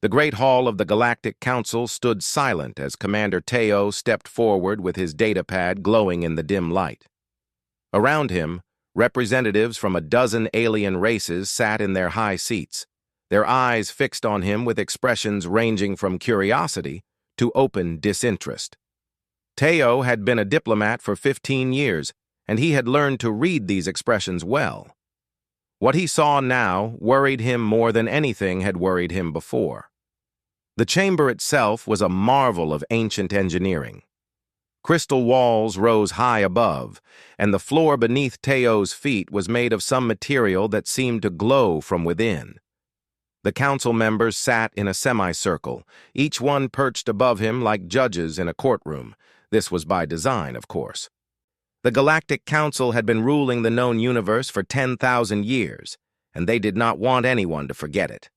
The great hall of the Galactic Council stood silent as Commander Teo stepped forward with his datapad glowing in the dim light. Around him, representatives from a dozen alien races sat in their high seats, their eyes fixed on him with expressions ranging from curiosity to open disinterest. Teo had been a diplomat for 15 years, and he had learned to read these expressions well. What he saw now worried him more than anything had worried him before. The chamber itself was a marvel of ancient engineering. Crystal walls rose high above, and the floor beneath Teo's feet was made of some material that seemed to glow from within. The council members sat in a semicircle, each one perched above him like judges in a courtroom. This was by design, of course. The Galactic Council had been ruling the known universe for 10,000 years, and they did not want anyone to forget it.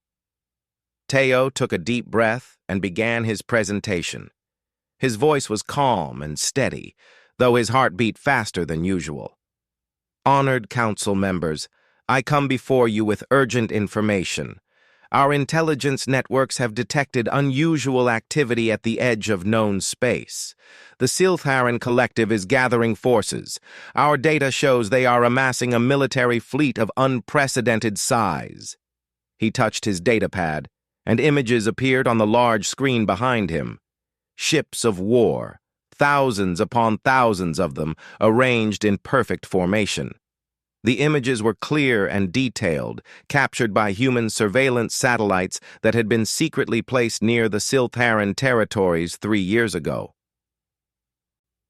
Teo took a deep breath and began his presentation. His voice was calm and steady, though his heart beat faster than usual. Honored council members, I come before you with urgent information. Our intelligence networks have detected unusual activity at the edge of known space. The Siltharan Collective is gathering forces. Our data shows they are amassing a military fleet of unprecedented size. He touched his datapad, and images appeared on the large screen behind him. Ships of war, thousands upon thousands of them, arranged in perfect formation. The images were clear and detailed, captured by human surveillance satellites that had been secretly placed near the Siltharan territories 3 years ago.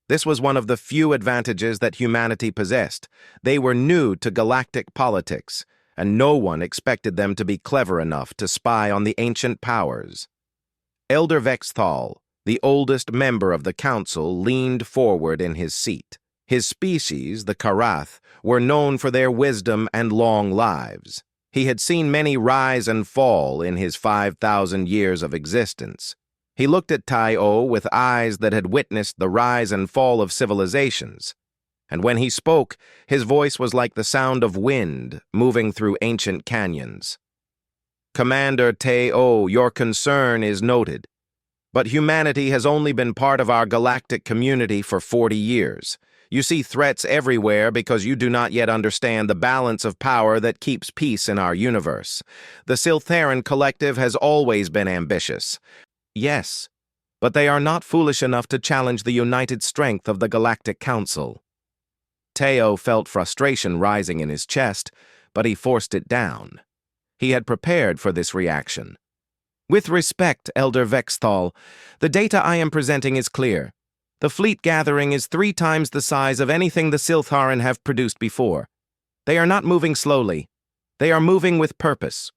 This was one of the few advantages that humanity possessed. They were new to galactic politics, and no one expected them to be clever enough to spy on the ancient powers. Elder Vexthal, the oldest member of the council, leaned forward in his seat. His species, the Karath, were known for their wisdom and long lives. He had seen many rise and fall in his 5,000 years of existence. He looked at Teo with eyes that had witnessed the rise and fall of civilizations. And when he spoke, his voice was like the sound of wind moving through ancient canyons. Commander Teo, your concern is noted. But humanity has only been part of our galactic community for 40 years. You see threats everywhere because you do not yet understand the balance of power that keeps peace in our universe. The Siltharan Collective has always been ambitious. Yes, but they are not foolish enough to challenge the united strength of the Galactic Council. Teo felt frustration rising in his chest, but he forced it down. He had prepared for this reaction. With respect, Elder Vexthal, the data I am presenting is clear. The fleet gathering is 3 times the size of anything the Siltharan have produced before. They are not moving slowly. They are moving with purpose.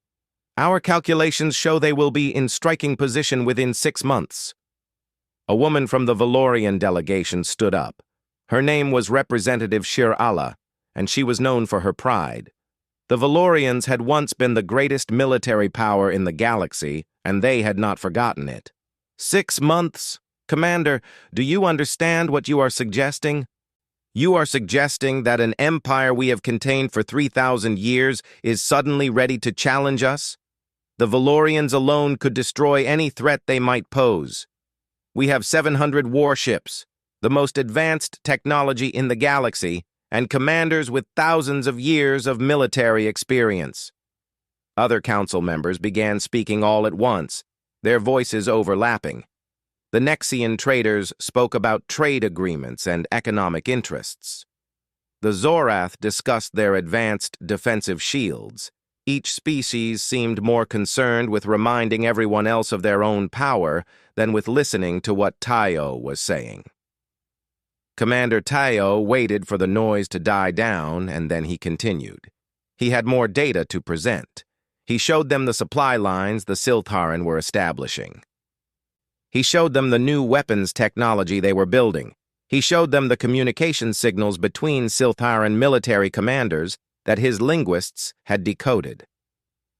Our calculations show they will be in striking position within 6 months. A woman from the Valorian delegation stood up. Her name was Representative Shir Allah, and she was known for her pride. The Valorians had once been the greatest military power in the galaxy, and they had not forgotten it. 6 months? Commander, do you understand what you are suggesting? You are suggesting that an empire we have contained for 3,000 years is suddenly ready to challenge us? The Valorians alone could destroy any threat they might pose. We have 700 warships, the most advanced technology in the galaxy, and commanders with thousands of years of military experience. Other council members began speaking all at once, their voices overlapping. The Nexian traders spoke about trade agreements and economic interests. The Zorath discussed their advanced defensive shields. Each species seemed more concerned with reminding everyone else of their own power than with listening to what Teo was saying. Commander Teo waited for the noise to die down, and then he continued. He had more data to present. He showed them the supply lines the Siltharan were establishing. He showed them the new weapons technology they were building. He showed them the communication signals between Siltharan military commanders that his linguists had decoded.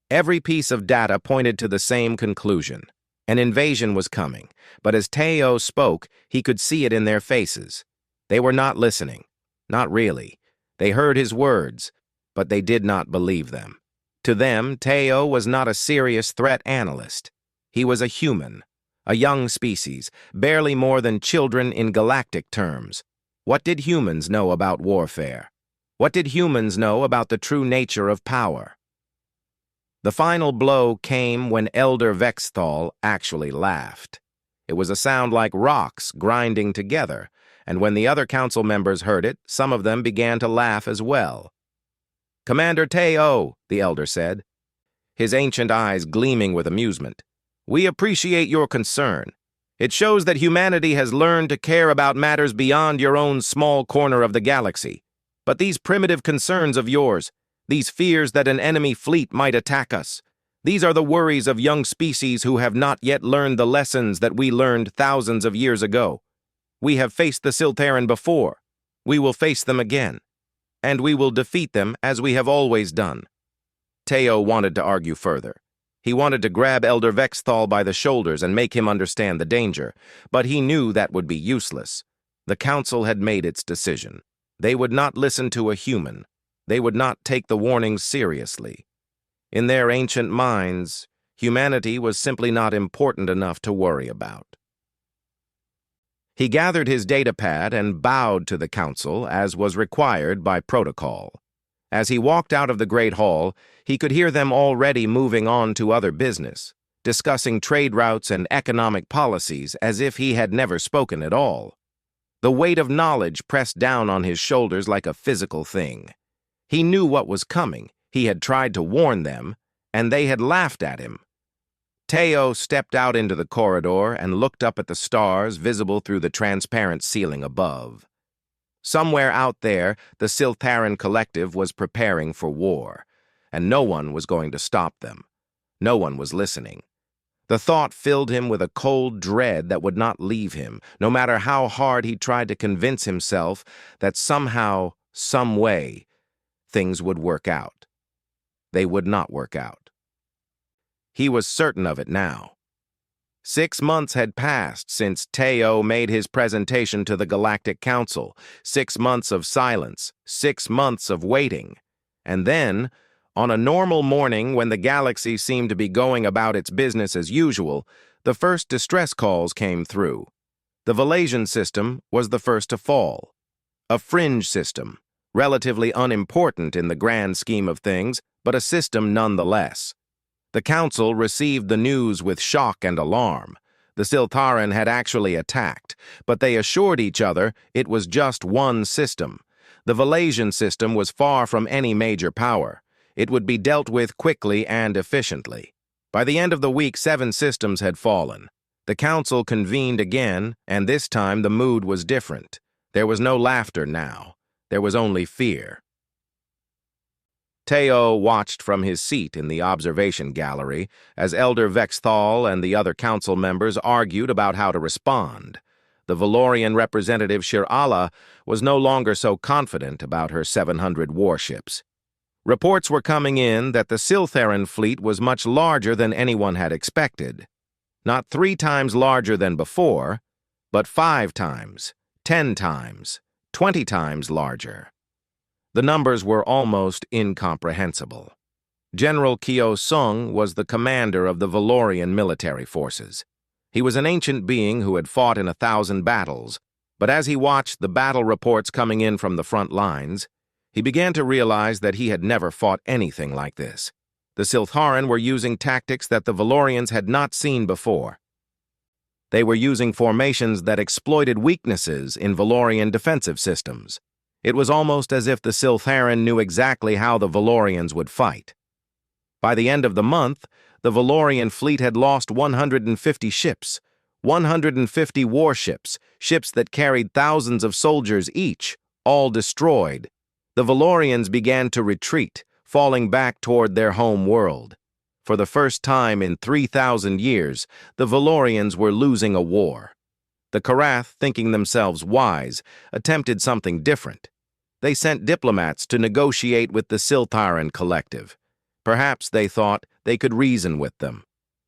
Every piece of data pointed to the same conclusion. An invasion was coming, but as Teo spoke, he could see it in their faces. They were not listening. Not really. They heard his words, but they did not believe them. To them, Teo was not a serious threat analyst. He was a human, a young species, barely more than children in galactic terms. What did humans know about warfare? What did humans know about the true nature of power? The final blow came when Elder Vexthal actually laughed. It was a sound like rocks grinding together, and when the other council members heard it, some of them began to laugh as well. "Commander Teo," the elder said, his ancient eyes gleaming with amusement, "we appreciate your concern. It shows that humanity has learned to care about matters beyond your own small corner of the galaxy. But these primitive concerns of yours, these fears that an enemy fleet might attack us, these are the worries of young species who have not yet learned the lessons that we learned thousands of years ago. We have faced the Siltharan before. We will face them again. And we will defeat them as we have always done." Teo wanted to argue further. He wanted to grab Elder Vexthal by the shoulders and make him understand the danger, but he knew that would be useless. The council had made its decision. They would not listen to a human. They would not take the warnings seriously. In their ancient minds, humanity was simply not important enough to worry about. He gathered his datapad and bowed to the council, as was required by protocol. As he walked out of the Great Hall, he could hear them already moving on to other business, discussing trade routes and economic policies as if he had never spoken at all. The weight of knowledge pressed down on his shoulders like a physical thing. He knew what was coming. He had tried to warn them, and they had laughed at him. Teo stepped out into the corridor and looked up at the stars visible through the transparent ceiling above. Somewhere out there, the Siltharan collective was preparing for war, and no one was going to stop them. No one was listening. The thought filled him with a cold dread that would not leave him, no matter how hard he tried to convince himself that somehow, some way, things would work out. They would not work out. He was certain of it now. 6 months had passed since Teo made his presentation to the Galactic Council. 6 months of silence, 6 months of waiting. And then, on a normal morning when the galaxy seemed to be going about its business as usual, the first distress calls came through. The Valasian system was the first to fall. A fringe system, relatively unimportant in the grand scheme of things, but a system nonetheless. The council received the news with shock and alarm. The Siltharan had actually attacked, but they assured each other it was just one system. The Valasian system was far from any major power. It would be dealt with quickly and efficiently. By the end of the week, 7 systems had fallen. The council convened again, and this time the mood was different. There was no laughter now. There was only fear. Teo watched from his seat in the observation gallery as Elder Vexthal and the other council members argued about how to respond. The Valorian representative Shir-Ala was no longer so confident about her 700 warships. Reports were coming in that the Siltharan fleet was much larger than anyone had expected. Not 3 times larger than before, but 5 times, 10 times, 20 times larger. The numbers were almost incomprehensible. General Kyo Sung was the commander of the Valorian military forces. He was an ancient being who had fought in 1,000 battles, but as he watched the battle reports coming in from the front lines, he began to realize that he had never fought anything like this. The Siltharan were using tactics that the Valorians had not seen before. They were using formations that exploited weaknesses in Valorian defensive systems. It was almost as if the Siltharan knew exactly how the Valorians would fight. By the end of the month, the Valorian fleet had lost 150 ships, 150 warships, ships that carried thousands of soldiers each, all destroyed. The Valorians began to retreat, falling back toward their home world. For the first time in 3,000 years, the Valorians were losing a war. The Karath, thinking themselves wise, attempted something different. They sent diplomats to negotiate with the Siltharan collective. Perhaps, they thought, they could reason with them.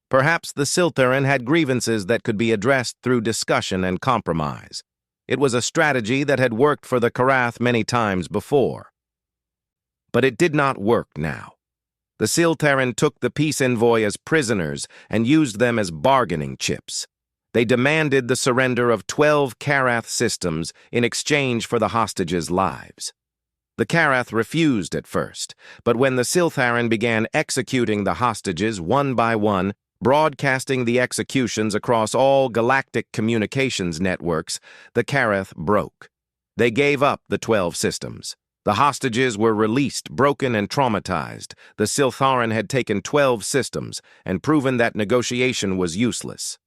Perhaps the Siltharan had grievances that could be addressed through discussion and compromise. It was a strategy that had worked for the Karath many times before. But it did not work now. The Siltharan took the peace envoy as prisoners and used them as bargaining chips. They demanded the surrender of 12 Karath systems in exchange for the hostages' lives. The Karath refused at first, but when the Siltharan began executing the hostages one by one, broadcasting the executions across all galactic communications networks, the Karath broke. They gave up the 12 systems. The hostages were released, broken and traumatized. The Siltharan had taken 12 systems and proven that negotiation was useless.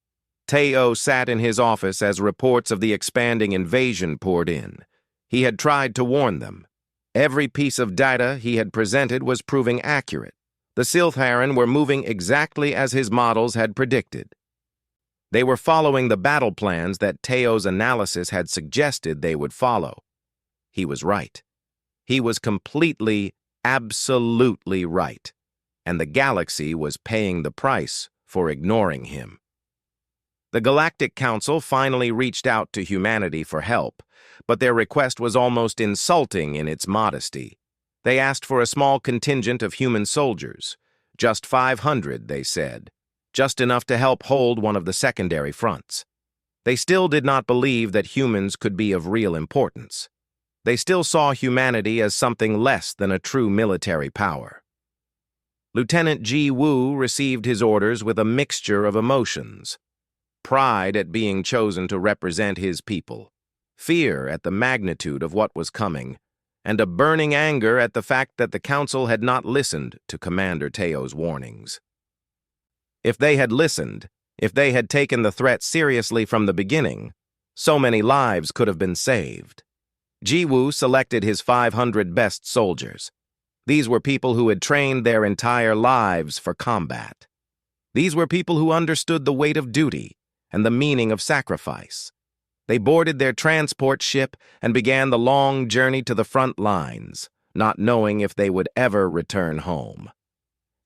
Teo sat in his office as reports of the expanding invasion poured in. He had tried to warn them. Every piece of data he had presented was proving accurate. The Siltharan were moving exactly as his models had predicted. They were following the battle plans that Teo's analysis had suggested they would follow. He was right. He was completely, absolutely right. And the galaxy was paying the price for ignoring him. The Galactic Council finally reached out to humanity for help, but their request was almost insulting in its modesty. They asked for a small contingent of human soldiers. Just 500, they said. Just enough to help hold one of the secondary fronts. They still did not believe that humans could be of real importance. They still saw humanity as something less than a true military power. Lieutenant Ji Woo received his orders with a mixture of emotions. Pride at being chosen to represent his people, fear at the magnitude of what was coming, and a burning anger at the fact that the Council had not listened to Commander Teo's warnings. If they had listened, if they had taken the threat seriously from the beginning, so many lives could have been saved. Jiwoo selected his 500 best soldiers. These were people who had trained their entire lives for combat. These were people who understood the weight of duty and the meaning of sacrifice. They boarded their transport ship and began the long journey to the front lines, not knowing if they would ever return home.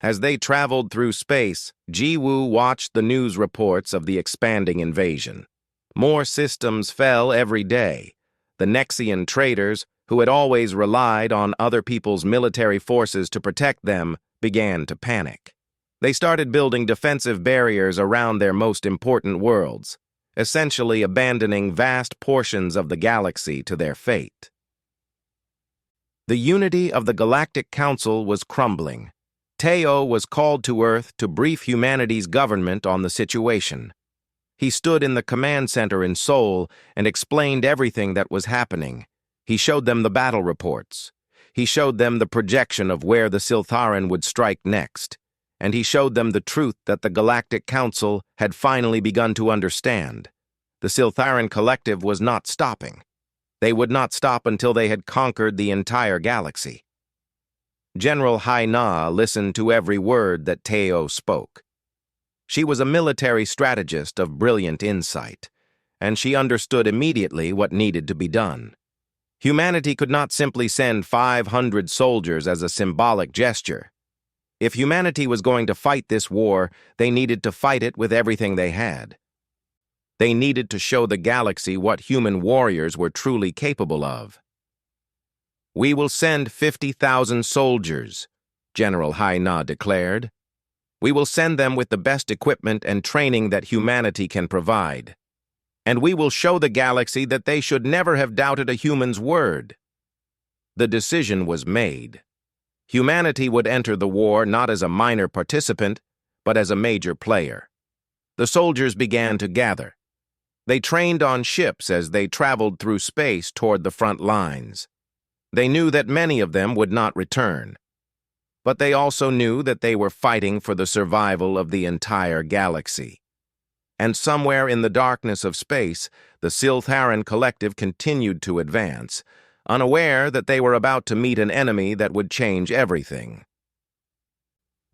As they traveled through space, Jiwoo watched the news reports of the expanding invasion. More systems fell every day. The Nexian traders, who had always relied on other people's military forces to protect them, began to panic. They started building defensive barriers around their most important worlds, essentially abandoning vast portions of the galaxy to their fate. The unity of the Galactic Council was crumbling. Teo was called to Earth to brief humanity's government on the situation. He stood in the command center in Seoul and explained everything that was happening. He showed them the battle reports. He showed them the projection of where the Siltharan would strike next. And he showed them the truth that the Galactic Council had finally begun to understand. The Siltharan Collective was not stopping. They would not stop until they had conquered the entire galaxy. General Hai-Na listened to every word that Teo spoke. She was a military strategist of brilliant insight, and she understood immediately what needed to be done. Humanity could not simply send 500 soldiers as a symbolic gesture. If humanity was going to fight this war, they needed to fight it with everything they had. They needed to show the galaxy what human warriors were truly capable of. "We will send 50,000 soldiers," General Hai-Na declared. "We will send them with the best equipment and training that humanity can provide. And we will show the galaxy that they should never have doubted a human's word." The decision was made. Humanity would enter the war not as a minor participant, but as a major player. The soldiers began to gather. They trained on ships as they traveled through space toward the front lines. They knew that many of them would not return. But they also knew that they were fighting for the survival of the entire galaxy. And somewhere in the darkness of space, the Siltharan Collective continued to advance, unaware that they were about to meet an enemy that would change everything.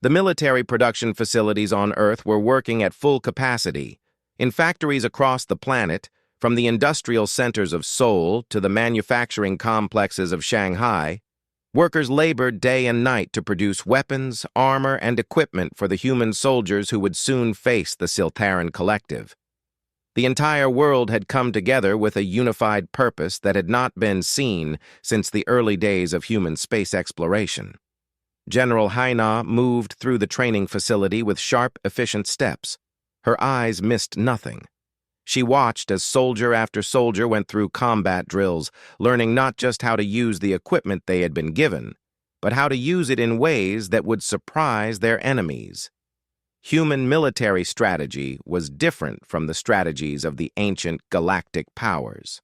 The military production facilities on Earth were working at full capacity. In factories across the planet, from the industrial centers of Seoul to the manufacturing complexes of Shanghai, workers labored day and night to produce weapons, armor, and equipment for the human soldiers who would soon face the Siltharan Collective. The entire world had come together with a unified purpose that had not been seen since the early days of human space exploration. General Haina moved through the training facility with sharp, efficient steps. Her eyes missed nothing. She watched as soldier after soldier went through combat drills, learning not just how to use the equipment they had been given, but how to use it in ways that would surprise their enemies. Human military strategy was different from the strategies of the ancient galactic powers.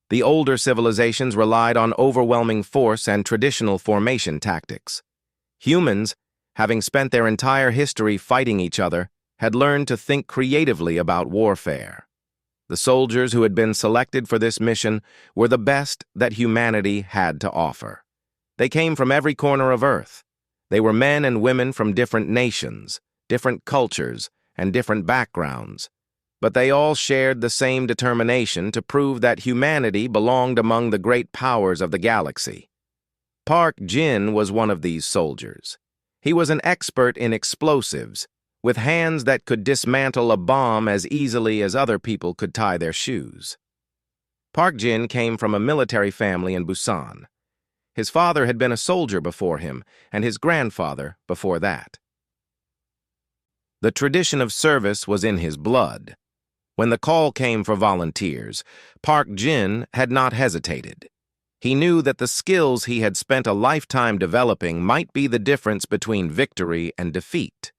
The older civilizations relied on overwhelming force and traditional formation tactics. Humans, having spent their entire history fighting each other, had learned to think creatively about warfare. The soldiers who had been selected for this mission were the best that humanity had to offer. They came from every corner of Earth. They were men and women from different nations, different cultures, and different backgrounds. But they all shared the same determination to prove that humanity belonged among the great powers of the galaxy. Park Jin was one of these soldiers. He was an expert in explosives, with hands that could dismantle a bomb as easily as other people could tie their shoes. Park Jin came from a military family in Busan. His father had been a soldier before him, and his grandfather before that. The tradition of service was in his blood. When the call came for volunteers, Park Jin had not hesitated. He knew that the skills he had spent a lifetime developing might be the difference between victory and defeat.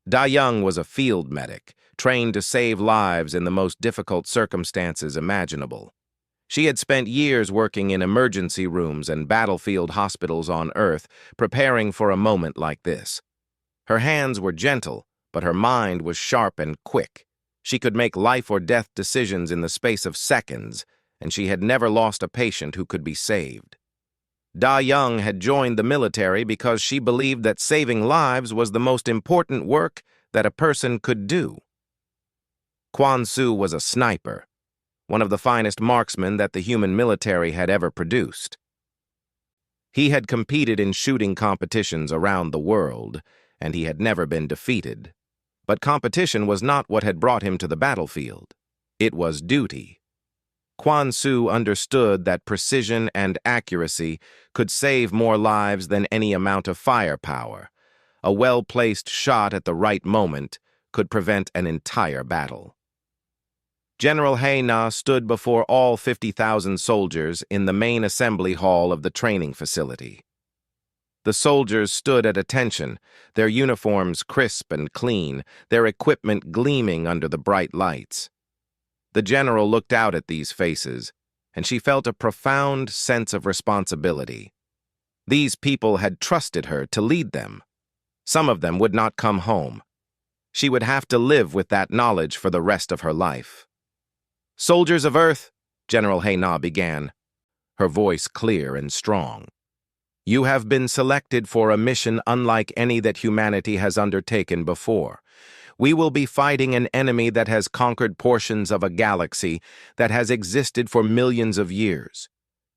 Da Young was a field medic, trained to save lives in the most difficult circumstances imaginable. She had spent years working in emergency rooms and battlefield hospitals on Earth, preparing for a moment like this. Her hands were gentle, but her mind was sharp and quick. She could make life-or-death decisions in the space of seconds, and she had never lost a patient who could be saved. Da Young had joined the military because she believed that saving lives was the most important work that a person could do. Quan Su was a sniper, one of the finest marksmen that the human military had ever produced. He had competed in shooting competitions around the world, and he had never been defeated. But competition was not what had brought him to the battlefield. It was duty. Quan Su understood that precision and accuracy could save more lives than any amount of firepower. A well-placed shot at the right moment could prevent an entire battle. General Haina stood before all 50,000 soldiers in the main assembly hall of the training facility. The soldiers stood at attention, their uniforms crisp and clean, their equipment gleaming under the bright lights. The general looked out at these faces, and she felt a profound sense of responsibility. These people had trusted her to lead them. Some of them would not come home. She would have to live with that knowledge for the rest of her life. "Soldiers of Earth," General Haina began, her voice clear and strong. "You have been selected for a mission unlike any that humanity has undertaken before. We will be fighting an enemy that has conquered portions of a galaxy that has existed for millions of years.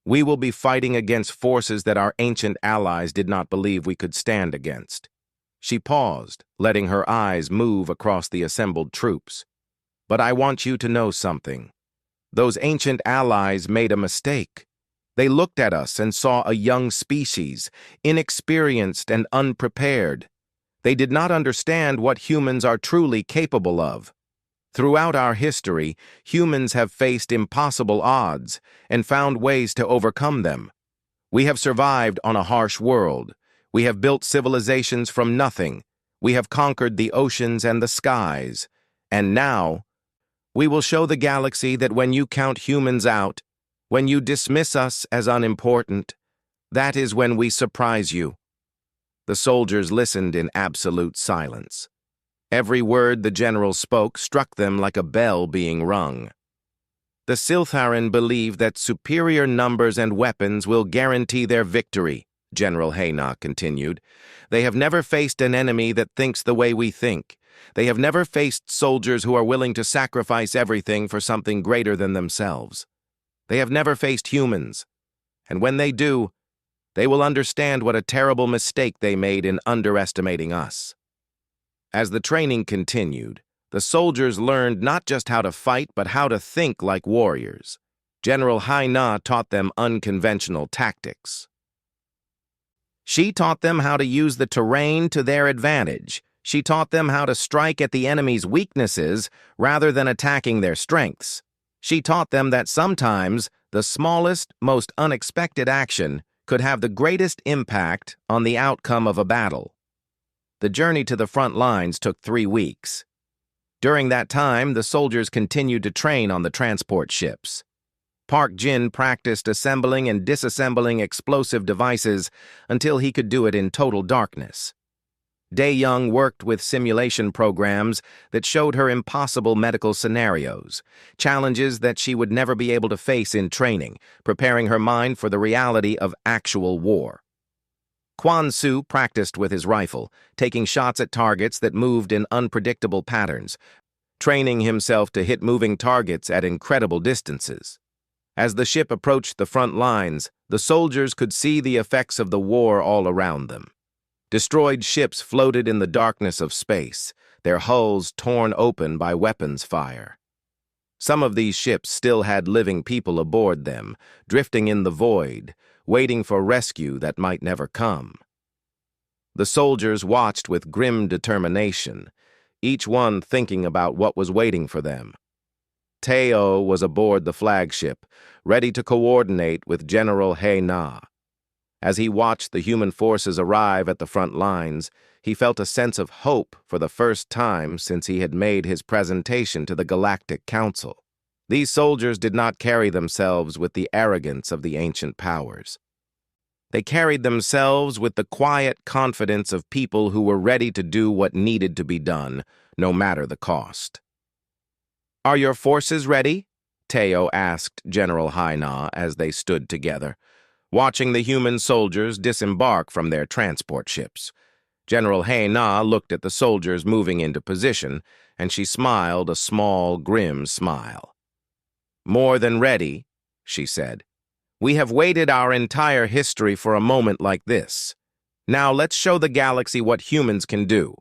We will be fighting against forces that our ancient allies did not believe we could stand against." She paused, letting her eyes move across the assembled troops. "But I want you to know something. Those ancient allies made a mistake. They looked at us and saw a young species, inexperienced and unprepared. They did not understand what humans are truly capable of. Throughout our history, humans have faced impossible odds and found ways to overcome them. We have survived on a harsh world. We have built civilizations from nothing. We have conquered the oceans and the skies. And now, we will show the galaxy that when you count humans out, when you dismiss us as unimportant, that is when we surprise you." The soldiers listened in absolute silence. Every word the general spoke struck them like a bell being rung. "The Siltharan believe that superior numbers and weapons will guarantee their victory," General Haina continued. "They have never faced an enemy that thinks the way we think. They have never faced soldiers who are willing to sacrifice everything for something greater than themselves. They have never faced humans. And when they do, they will understand what a terrible mistake they made in underestimating us." As the training continued, the soldiers learned not just how to fight, but how to think like warriors. General Haina taught them unconventional tactics. She taught them how to use the terrain to their advantage. She taught them how to strike at the enemy's weaknesses rather than attacking their strengths. She taught them that sometimes the smallest, most unexpected action could have the greatest impact on the outcome of a battle. The journey to the front lines took 3 weeks. During that time, the soldiers continued to train on the transport ships. Park Jin practiced assembling and disassembling explosive devices until he could do it in total darkness. Dae-young worked with simulation programs that showed her impossible medical scenarios, challenges that she would never be able to face in training, preparing her mind for the reality of actual war. Kwon-soo practiced with his rifle, taking shots at targets that moved in unpredictable patterns, training himself to hit moving targets at incredible distances. As the ship approached the front lines, the soldiers could see the effects of the war all around them. Destroyed ships floated in the darkness of space, their hulls torn open by weapons fire. Some of these ships still had living people aboard them, drifting in the void, waiting for rescue that might never come. The soldiers watched with grim determination, each one thinking about what was waiting for them. Tae-oh was aboard the flagship, ready to coordinate with General Hae-na. As he watched the human forces arrive at the front lines, he felt a sense of hope for the first time since he had made his presentation to the Galactic Council. These soldiers did not carry themselves with the arrogance of the ancient powers. They carried themselves with the quiet confidence of people who were ready to do what needed to be done, no matter the cost. "Are your forces ready?" Tae-oh asked General Hae-na as they stood together, watching the human soldiers disembark from their transport ships. General Hae-na looked at the soldiers moving into position, and she smiled a small, grim smile. "More than ready," she said. "We have waited our entire history for a moment like this. Now let's show the galaxy what humans can do."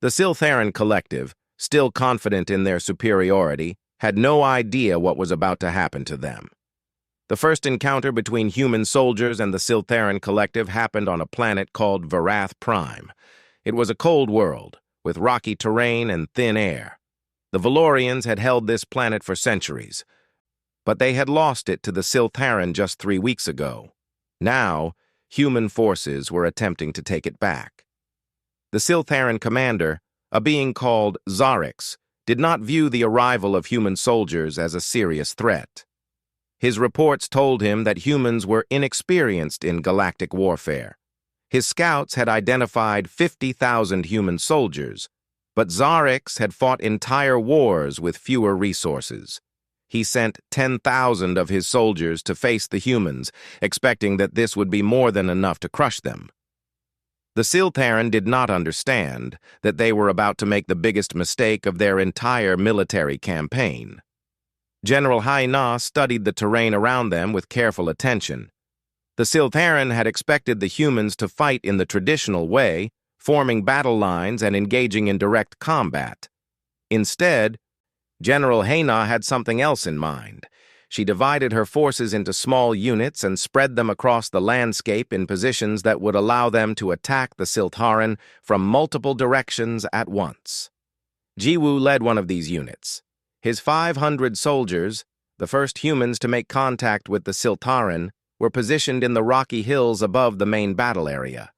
The Siltharan Collective, still confident in their superiority, had no idea what was about to happen to them. The first encounter between human soldiers and the Siltharan Collective happened on a planet called Varath Prime. It was a cold world, with rocky terrain and thin air. The Valorians had held this planet for centuries, but they had lost it to the Siltharan just 3 weeks ago. Now, human forces were attempting to take it back. The Siltharan commander, a being called Zarix, did not view the arrival of human soldiers as a serious threat. His reports told him that humans were inexperienced in galactic warfare. His scouts had identified 50,000 human soldiers, but Zarix had fought entire wars with fewer resources. He sent 10,000 of his soldiers to face the humans, expecting that this would be more than enough to crush them. The Siltharan did not understand that they were about to make the biggest mistake of their entire military campaign. General Hae-na studied the terrain around them with careful attention. The Siltharan had expected the humans to fight in the traditional way, forming battle lines and engaging in direct combat. Instead, General Hae-na had something else in mind. She divided her forces into small units and spread them across the landscape in positions that would allow them to attack the Siltharan from multiple directions at once. Jiwoo led one of these units. His 500 soldiers, the first humans to make contact with the Siltharan, were positioned in the rocky hills above the main battle area.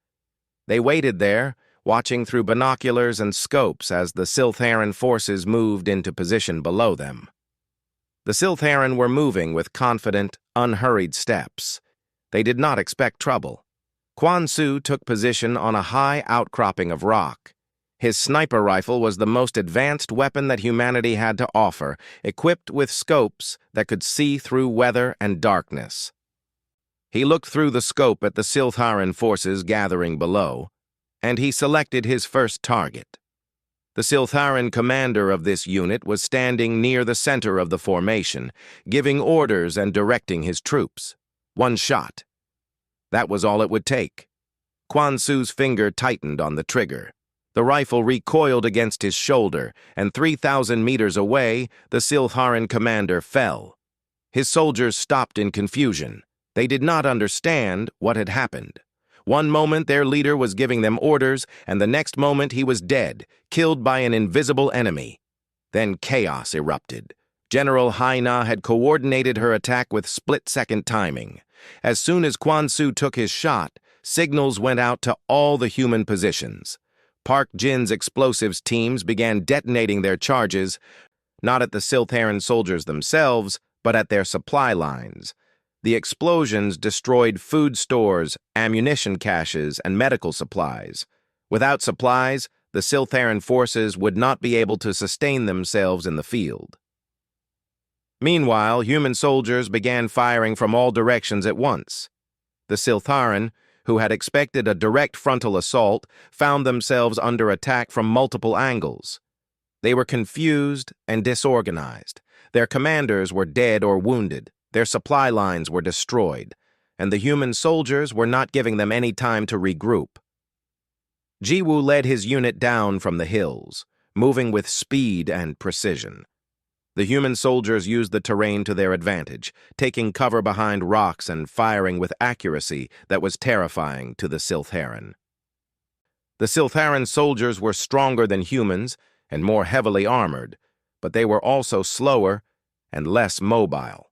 They waited there, watching through binoculars and scopes as the Siltharan forces moved into position below them. The Siltharan were moving with confident, unhurried steps. They did not expect trouble. Kwon-soo took position on a high outcropping of rock. His sniper rifle was the most advanced weapon that humanity had to offer, equipped with scopes that could see through weather and darkness. He looked through the scope at the Siltharan forces gathering below, and he selected his first target. The Siltharan commander of this unit was standing near the center of the formation, giving orders and directing his troops. One shot. That was all it would take. Kwon-soo's finger tightened on the trigger. The rifle recoiled against his shoulder, and 3,000 meters away, the Siltharan commander fell. His soldiers stopped in confusion. They did not understand what had happened. One moment their leader was giving them orders, and the next moment he was dead, killed by an invisible enemy. Then chaos erupted. General Haina had coordinated her attack with split-second timing. As soon as Quan Su took his shot, signals went out to all the human positions. Park Jin's explosives teams began detonating their charges, not at the Siltharan soldiers themselves, but at their supply lines. The explosions destroyed food stores, ammunition caches, and medical supplies. Without supplies, the Siltharan forces would not be able to sustain themselves in the field. Meanwhile, human soldiers began firing from all directions at once. The Siltharan, who had expected a direct frontal assault, found themselves under attack from multiple angles. They were confused and disorganized. Their commanders were dead or wounded, their supply lines were destroyed, and the human soldiers were not giving them any time to regroup. Jiwoo led his unit down from the hills, moving with speed and precision. The human soldiers used the terrain to their advantage, taking cover behind rocks and firing with accuracy that was terrifying to the Siltharan. The Siltharan soldiers were stronger than humans and more heavily armored, but they were also slower and less mobile.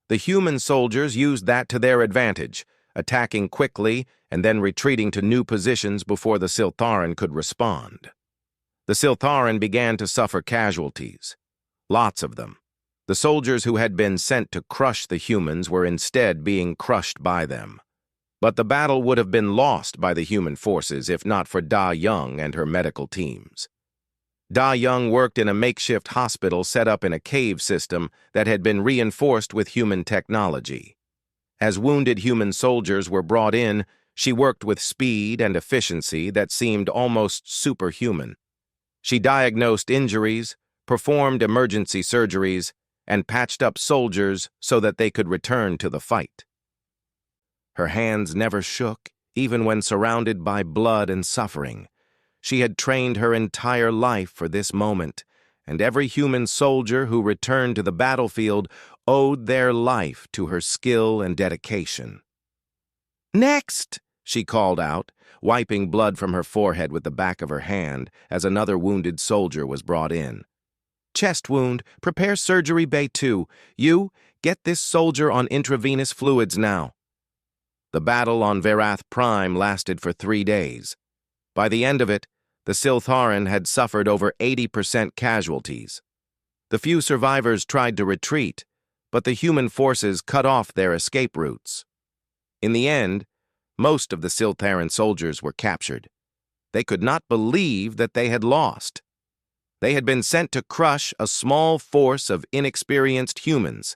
The human soldiers used that to their advantage, attacking quickly and then retreating to new positions before the Siltharan could respond. The Siltharan began to suffer casualties. Lots of them. The soldiers who had been sent to crush the humans were instead being crushed by them. But the battle would have been lost by the human forces if not for Da Young and her medical teams. Da Young worked in a makeshift hospital set up in a cave system that had been reinforced with human technology. As wounded human soldiers were brought in, she worked with speed and efficiency that seemed almost superhuman. She diagnosed injuries, performed emergency surgeries, and patched up soldiers so that they could return to the fight. Her hands never shook, even when surrounded by blood and suffering. She had trained her entire life for this moment, and every human soldier who returned to the battlefield owed their life to her skill and dedication. "Next!" she called out, wiping blood from her forehead with the back of her hand as another wounded soldier was brought in. "Chest wound, prepare surgery bay 2. You, get this soldier on intravenous fluids now." The battle on Verath Prime lasted for 3 days. By the end of it, the Siltharan had suffered over 80% casualties. The few survivors tried to retreat, but the human forces cut off their escape routes. In the end, most of the Siltharan soldiers were captured. They could not believe that they had lost. They had been sent to crush a small force of inexperienced humans.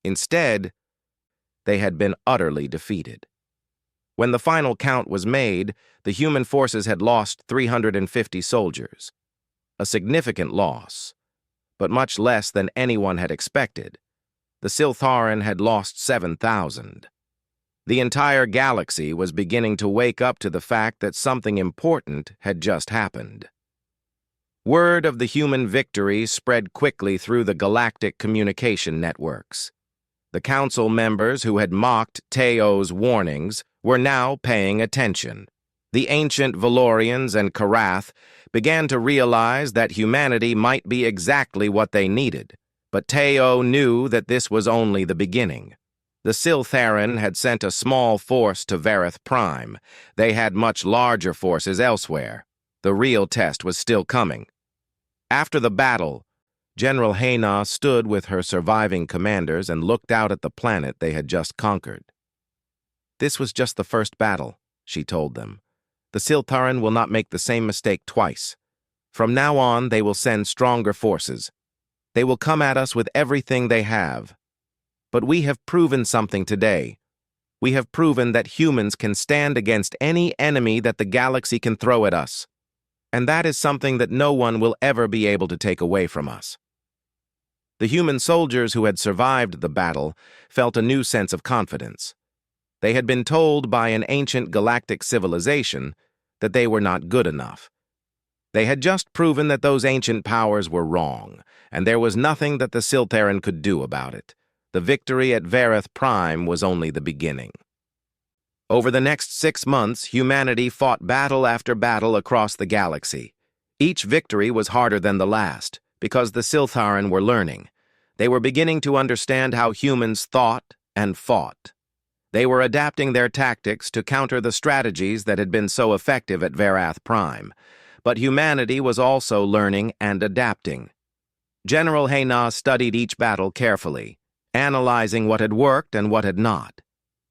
Instead, they had been utterly defeated. When the final count was made, the human forces had lost 350 soldiers. A significant loss, but much less than anyone had expected. The Siltharan had lost 7,000. The entire galaxy was beginning to wake up to the fact that something important had just happened. Word of the human victory spread quickly through the galactic communication networks. The council members who had mocked Teo's warnings were now paying attention. The ancient Valorians and Karath began to realize that humanity might be exactly what they needed, but Teo knew that this was only the beginning. The Siltharan had sent a small force to Verath Prime. They had much larger forces elsewhere. The real test was still coming. After the battle, General Haina stood with her surviving commanders and looked out at the planet they had just conquered. "This was just the first battle," she told them. "The Siltharan will not make the same mistake twice. From now on, they will send stronger forces. They will come at us with everything they have. But we have proven something today. We have proven that humans can stand against any enemy that the galaxy can throw at us. And that is something that no one will ever be able to take away from us." The human soldiers who had survived the battle felt a new sense of confidence. They had been told by an ancient galactic civilization that they were not good enough. They had just proven that those ancient powers were wrong, and there was nothing that the Siltharan could do about it. The victory at Verath Prime was only the beginning. Over the next 6 months, humanity fought battle after battle across the galaxy. Each victory was harder than the last, because the Siltharan were learning. They were beginning to understand how humans thought and fought. They were adapting their tactics to counter the strategies that had been so effective at Verath Prime. But humanity was also learning and adapting. General Hayna studied each battle carefully, analyzing what had worked and what had not.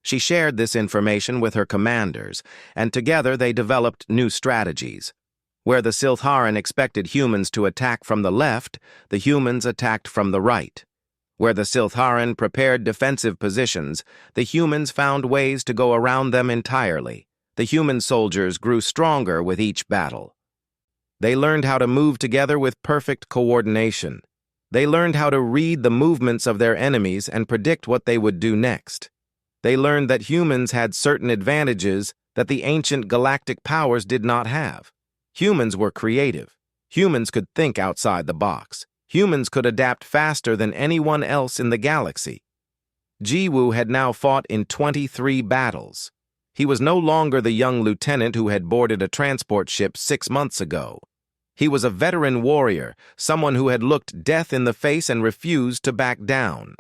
She shared this information with her commanders, and together they developed new strategies. Where the Siltharan expected humans to attack from the left, the humans attacked from the right. Where the Siltharan prepared defensive positions, the humans found ways to go around them entirely. The human soldiers grew stronger with each battle. They learned how to move together with perfect coordination. They learned how to read the movements of their enemies and predict what they would do next. They learned that humans had certain advantages that the ancient galactic powers did not have. Humans were creative. Humans could think outside the box. Humans could adapt faster than anyone else in the galaxy. Jiwoo had now fought in 23 battles. He was no longer the young lieutenant who had boarded a transport ship 6 months ago. He was a veteran warrior, someone who had looked death in the face and refused to back down.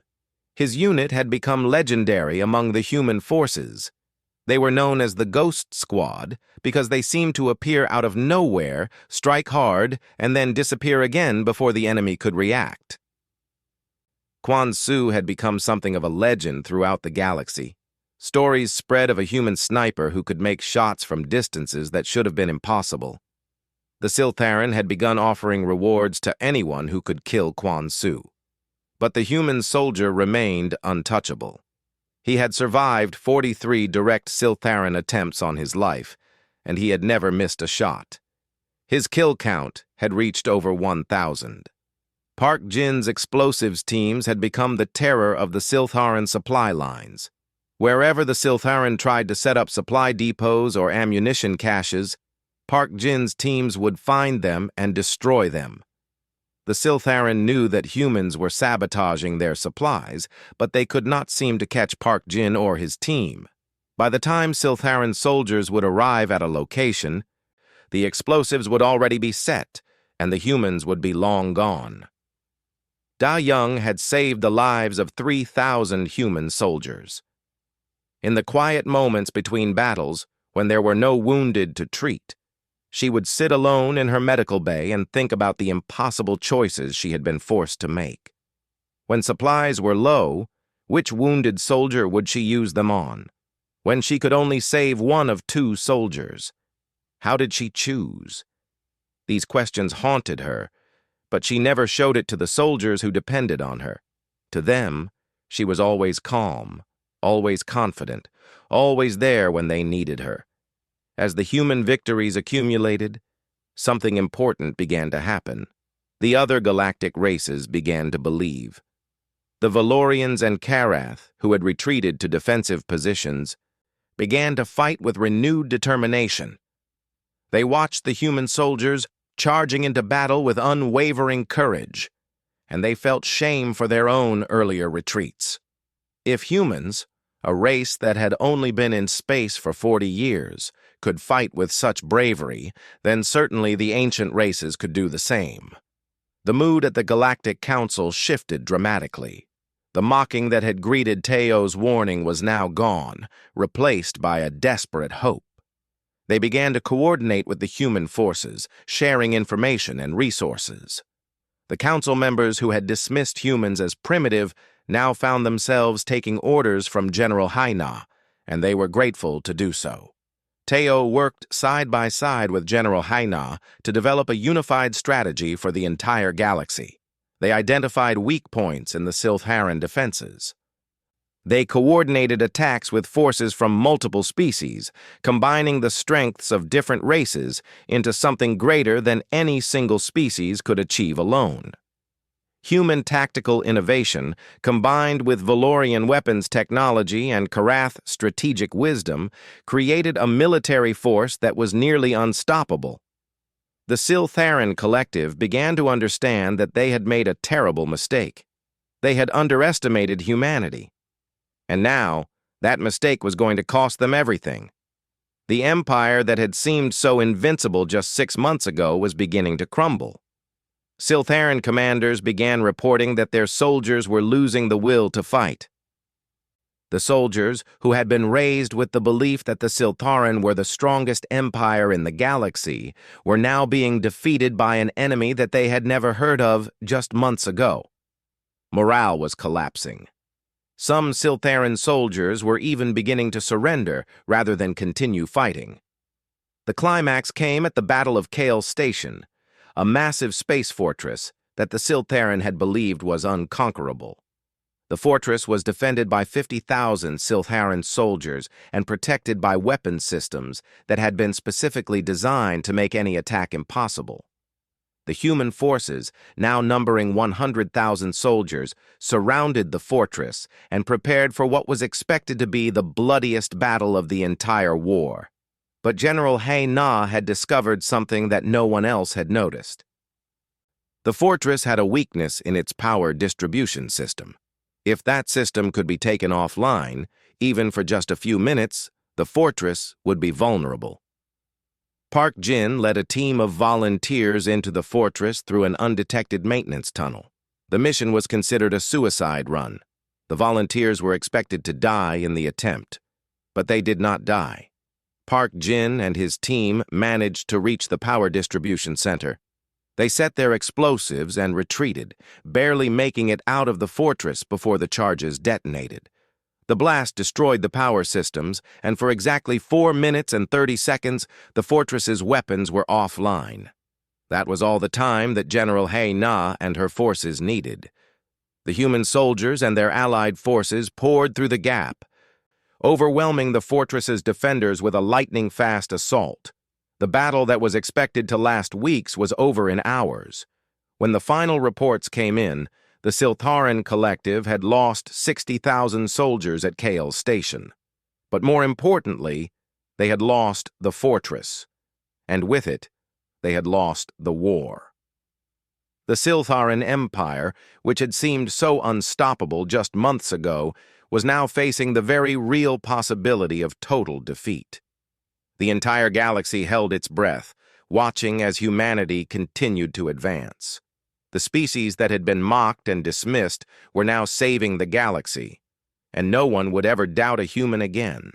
His unit had become legendary among the human forces. They were known as the Ghost Squad because they seemed to appear out of nowhere, strike hard, and then disappear again before the enemy could react. Quan Su had become something of a legend throughout the galaxy. Stories spread of a human sniper who could make shots from distances that should have been impossible. The Siltharan had begun offering rewards to anyone who could kill Quan Su. But the human soldier remained untouchable. He had survived 43 direct Siltharan attempts on his life, and he had never missed a shot. His kill count had reached over 1,000. Park Jin's explosives teams had become the terror of the Siltharan supply lines. Wherever the Siltharan tried to set up supply depots or ammunition caches, Park Jin's teams would find them and destroy them. The Siltharan knew that humans were sabotaging their supplies, but they could not seem to catch Park Jin or his team. By the time Siltharan soldiers would arrive at a location, the explosives would already be set, and the humans would be long gone. Da Young had saved the lives of 3,000 human soldiers. In the quiet moments between battles, when there were no wounded to treat, she would sit alone in her medical bay and think about the impossible choices she had been forced to make. When supplies were low, which wounded soldier would she use them on? When she could only save one of 2 soldiers, how did she choose? These questions haunted her, but she never showed it to the soldiers who depended on her. To them, she was always calm, always confident, always there when they needed her. As the human victories accumulated, something important began to happen. The other galactic races began to believe. The Valorians and Karath, who had retreated to defensive positions, began to fight with renewed determination. They watched the human soldiers charging into battle with unwavering courage, and they felt shame for their own earlier retreats. If humans, a race that had only been in space for 40 years, could fight with such bravery, then certainly the ancient races could do the same. The mood at the Galactic Council shifted dramatically. The mocking that had greeted Teo's warning was now gone, replaced by a desperate hope. They began to coordinate with the human forces, sharing information and resources. The council members who had dismissed humans as primitive now found themselves taking orders from General Hayna, and they were grateful to do so. Teo worked side by side with General Hayna to develop a unified strategy for the entire galaxy. They identified weak points in the Siltharan defenses. They coordinated attacks with forces from multiple species, combining the strengths of different races into something greater than any single species could achieve alone. Human tactical innovation, combined with Valorian weapons technology and Karath strategic wisdom, created a military force that was nearly unstoppable. The Siltharan collective began to understand that they had made a terrible mistake. They had underestimated humanity. And now, That mistake was going to cost them everything. The empire that had seemed so invincible just 6 months ago was beginning to crumble. Siltharan commanders began reporting that their soldiers were losing the will to fight. The soldiers, who had been raised with the belief that the Siltharan were the strongest empire in the galaxy, were now being defeated by an enemy that they had never heard of just months ago. Morale was collapsing. Some Siltharan soldiers were even beginning to surrender rather than continue fighting. The climax came at the Battle of Kale Station, a massive space fortress that the Siltharan had believed was unconquerable. The fortress was defended by 50,000 Siltharan soldiers and protected by weapon systems that had been specifically designed to make any attack impossible. The human forces, now numbering 100,000 soldiers, surrounded the fortress and prepared for what was expected to be the bloodiest battle of the entire war. But General Hay Na had discovered something that no one else had noticed. The fortress had a weakness in its power distribution system. If that system could be taken offline, even for just a few minutes, the fortress would be vulnerable. Park Jin led a team of volunteers into the fortress through an undetected maintenance tunnel. The mission was considered a suicide run. The volunteers were expected to die in the attempt, but they did not die. Park Jin and his team managed to reach the power distribution center. They set their explosives and retreated, barely making it out of the fortress before the charges detonated. The blast destroyed the power systems, and for exactly 4 minutes and 30 seconds, the fortress's weapons were offline. That was all the time that General Hay Na and her forces needed. The human soldiers and their allied forces poured through the gap, overwhelming the fortress's defenders with a lightning-fast assault. The battle that was expected to last weeks was over in hours. When the final reports came in, the Siltharan collective had lost 60,000 soldiers at Kale Station. But more importantly, they had lost the fortress. And with it, they had lost the war. The Siltharan Empire, which had seemed so unstoppable just months ago, was now facing the very real possibility of total defeat. The entire galaxy held its breath, watching as humanity continued to advance. The species that had been mocked and dismissed were now saving the galaxy, and no one would ever doubt a human again.